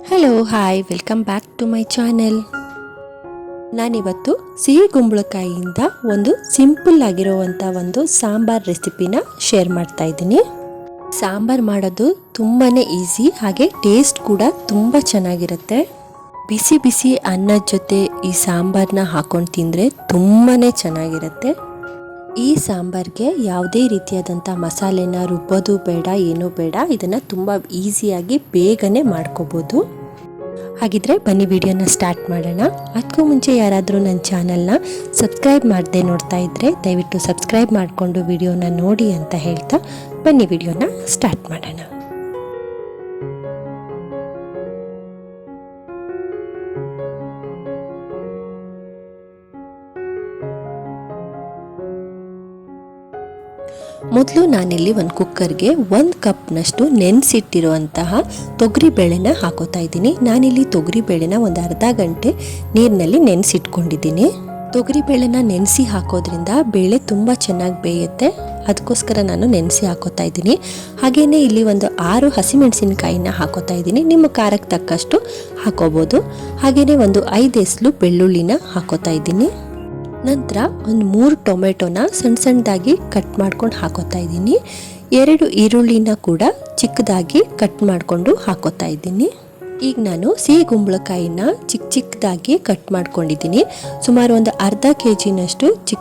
Hello hi welcome back to my channel. ನಾನಿವತ್ತು ಸಿಹಿ ಕುಂಬಳಕಾಯಿಯಿಂದ ಒಂದು ಸಿಂಪಲ್ ಆಗಿರುವಂಥ ಒಂದು ಸಾಂಬಾರ್ ರೆಸಿಪಿನ ಶೇರ್ ಮಾಡ್ತಾ ಇದ್ದೀನಿ. ಸಾಂಬಾರ್ ಮಾಡೋದು ತುಂಬಾ ಈಸಿ, ಹಾಗೆ ಟೇಸ್ಟ್ ಕೂಡ ತುಂಬ ಚೆನ್ನಾಗಿರುತ್ತೆ. ಬಿಸಿ ಬಿಸಿ ಅನ್ನದ ಜೊತೆ ಈ ಸಾಂಬಾರನ್ನ ಹಾಕೊಂಡು ತಿಂದರೆ ತುಂಬಾ ಚೆನ್ನಾಗಿರುತ್ತೆ. ಈ ಸಾಂಬಾರ್ಗೆ ಯಾವುದೇ ರೀತಿಯಾದಂಥ ಮಸಾಲೆನ ರುಬ್ಬೋದು ಬೇಡ, ಏನೂ ಬೇಡ. ಇದನ್ನು ತುಂಬ ಈಸಿಯಾಗಿ ಬೇಗನೆ ಮಾಡ್ಕೋಬೋದು. ಹಾಗಿದ್ರೆ ಬನ್ನಿ ವಿಡಿಯೋನ ಸ್ಟಾರ್ಟ್ ಮಾಡೋಣ. ಅದಕ್ಕೂ ಮುಂಚೆ ಯಾರಾದರೂ ನನ್ನ ಚಾನಲ್ನ ಸಬ್ಸ್ಕ್ರೈಬ್ ಮಾಡದೆ ನೋಡ್ತಾ ಇದ್ದರೆ ದಯವಿಟ್ಟು ಸಬ್ಸ್ಕ್ರೈಬ್ ಮಾಡಿಕೊಂಡು ವಿಡಿಯೋನ ನೋಡಿ ಅಂತ ಹೇಳ್ತಾ ಬನ್ನಿ ವಿಡಿಯೋನ ಸ್ಟಾರ್ಟ್ ಮಾಡೋಣ. ಮೊದಲು ನಾನಿಲ್ಲಿ ಒಂದು ಕುಕ್ಕರ್ಗೆ 1 ಕಪ್ನಷ್ಟು ನೆನೆಸಿಟ್ಟಿರುವಂತಹ ತೊಗರಿಬೇಳೆನ ಹಾಕೋತಾ ಇದ್ದೀನಿ. ನಾನಿಲ್ಲಿ ತೊಗರಿಬೇಳೆನ ಒಂದು ಅರ್ಧ ಗಂಟೆ ನೀರಿನಲ್ಲಿ ನೆನೆಸಿಟ್ಕೊಂಡಿದ್ದೀನಿ. ತೊಗರಿಬೇಳೆನ ನೆನೆಸಿ ಹಾಕೋದ್ರಿಂದ ಬೇಳೆ ತುಂಬ ಚೆನ್ನಾಗಿ ಬೇಯುತ್ತೆ, ಅದಕ್ಕೋಸ್ಕರ ನಾನು ನೆನೆಸಿ ಹಾಕೋತಾ ಇದ್ದೀನಿ. ಹಾಗೆಯೇ ಇಲ್ಲಿ ಒಂದು 6 ಹಸಿಮೆಣಸಿನಕಾಯಿನ ಹಾಕೋತಾ ಇದ್ದೀನಿ. ನಿಮ್ಮ ಖಾರಕ್ಕೆ ತಕ್ಕಷ್ಟು ಹಾಕೋಬೋದು. ಹಾಗೆಯೇ ಒಂದು 5 ಎಸಳು ಬೆಳ್ಳುಳ್ಳಿನ ಹಾಕೋತಾ ಇದ್ದೀನಿ. ನಂತರ ಒಂದು 3 ಟೊಮೆಟೊನ ಸಣ್ಣ ಸಣ್ಣದಾಗಿ ಕಟ್ ಮಾಡ್ಕೊಂಡು ಹಾಕೋತಾ ಇದ್ದೀನಿ. 2 ಈರುಳ್ಳಿನ ಕೂಡ ಚಿಕ್ಕದಾಗಿ ಕಟ್ ಮಾಡಿಕೊಂಡು ಹಾಕೋತಾ ಇದ್ದೀನಿ. ಈಗ ನಾನು ಸಿಹಿ ಕುಂಬಳಕಾಯಿನ ಚಿಕ್ಕದಾಗಿ ಕಟ್ ಮಾಡ್ಕೊಂಡಿದ್ದೀನಿ. ಸುಮಾರು ಒಂದು ಅರ್ಧ kg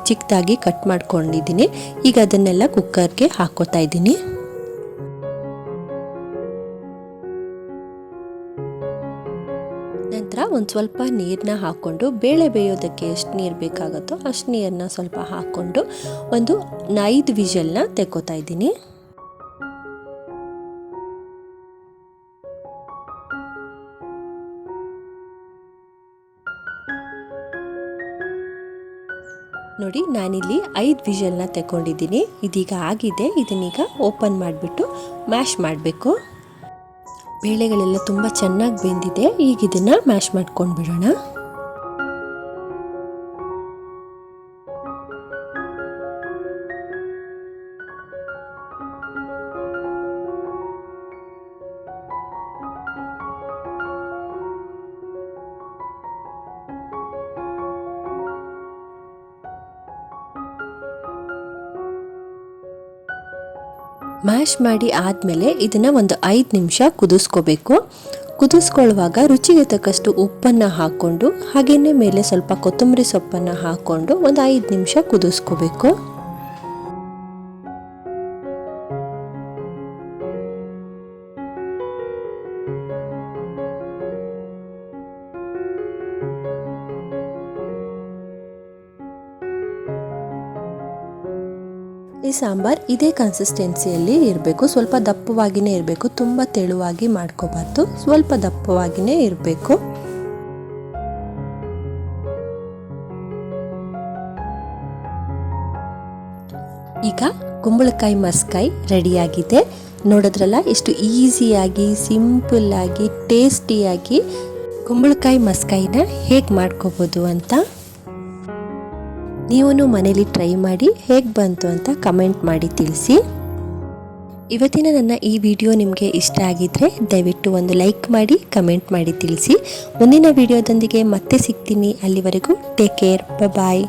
ಚಿಕ್ಕದಾಗಿ ಕಟ್ ಮಾಡ್ಕೊಂಡಿದ್ದೀನಿ. ಈಗ ಅದನ್ನೆಲ್ಲ ಕುಕ್ಕರ್ಗೆ ಹಾಕೋತಾ ಇದ್ದೀನಿ. ನಂತರ ಒಂದು ಸ್ವಲ್ಪ ನೀರನ್ನ ಹಾಕ್ಕೊಂಡು ಬೇಳೆ ಬೇಯೋದಕ್ಕೆ ಎಷ್ಟು ನೀರು ಬೇಕಾಗುತ್ತೋ ಅಷ್ಟು ನೀರನ್ನ ಸ್ವಲ್ಪ ಹಾಕ್ಕೊಂಡು ಒಂದು 5 ವಿಷಲ್ನ ತೆಕ್ಕೋತಾ ಇದ್ದೀನಿ. ನೋಡಿ, ನಾನಿಲ್ಲಿ 5 ವಿಷಲ್ನ ತೆಕ್ಕೊಂಡಿದ್ದೀನಿ. ಇದೀಗ ಆಗಿದೆ. ಇದನ್ನೀಗ ಓಪನ್ ಮಾಡಿಬಿಟ್ಟು ಮ್ಯಾಶ್ ಮಾಡಬೇಕು. ಬೇಳೆಗಳೆಲ್ಲ ತುಂಬ ಚೆನ್ನಾಗಿ ಬೆಂದಿದೆ. ಈಗ ಇದನ್ನು ಮ್ಯಾಶ್ ಮಾಡ್ಕೊಂಡು ಬಿಡೋಣ. ಮ್ಯಾಶ್ ಮಾಡಿ ಆದಮೇಲೆ ಇದನ್ನು ಒಂದು 5 ನಿಮಿಷ ಕುದಿಸ್ಕೋಬೇಕು. ಕುದಿಸ್ಕೊಳ್ಳುವಾಗ ರುಚಿಗೆ ತಕ್ಕಷ್ಟು ಉಪ್ಪನ್ನು ಹಾಕ್ಕೊಂಡು ಹಾಗೆಯೇ ಮೇಲೆ ಸ್ವಲ್ಪ ಕೊತ್ತಂಬರಿ ಸೊಪ್ಪನ್ನು ಹಾಕ್ಕೊಂಡು ಒಂದು 5 ನಿಮಿಷ ಕುದಿಸ್ಕೋಬೇಕು. ಈ ಸಾಂಬಾರ್ ಇದೇ ಕನ್ಸಿಸ್ಟೆನ್ಸಿಯಲ್ಲಿ ಇರಬೇಕು. ಸ್ವಲ್ಪ ದಪ್ಪವಾಗಿಯೇ ಇರಬೇಕು, ತುಂಬ ತೆಳುವಾಗಿ ಮಾಡ್ಕೋಬಾರ್ದು, ಸ್ವಲ್ಪ ದಪ್ಪವಾಗಿಯೇ ಇರಬೇಕು. ಈಗ ಕುಂಬಳಕಾಯಿ ಮಸ್ಕಾಯಿ ರೆಡಿಯಾಗಿದೆ. ನೋಡಿದ್ರಲ್ಲ ಎಷ್ಟು ಈಸಿಯಾಗಿ, ಸಿಂಪಲ್ಲಾಗಿ, ಟೇಸ್ಟಿಯಾಗಿ ಕುಂಬಳಕಾಯಿ ಮಸ್ಕಾಯಿನ ಹೇಗೆ ಮಾಡ್ಕೋಬೋದು ಅಂತ. ನೀವು ಮನೇಲಿ ಟ್ರೈ ಮಾಡಿ ಹೇಗೆ ಬಂತು ಅಂತ ಕಮೆಂಟ್ ಮಾಡಿ ತಿಳಿಸಿ. ಇವತ್ತಿನ ನನ್ನ ಈ ವಿಡಿಯೋ ನಿಮಗೆ ಇಷ್ಟ ಆಗಿದ್ದರೆ ದಯವಿಟ್ಟು ಒಂದು ಲೈಕ್ ಮಾಡಿ, ಕಮೆಂಟ್ ಮಾಡಿ ತಿಳಿಸಿ. ಮುಂದಿನ ವಿಡಿಯೋದೊಂದಿಗೆ ಮತ್ತೆ ಸಿಗ್ತೀನಿ. ಅಲ್ಲಿವರೆಗೂ ಟೇಕ್ ಕೇರ್, ಬಾಯ್.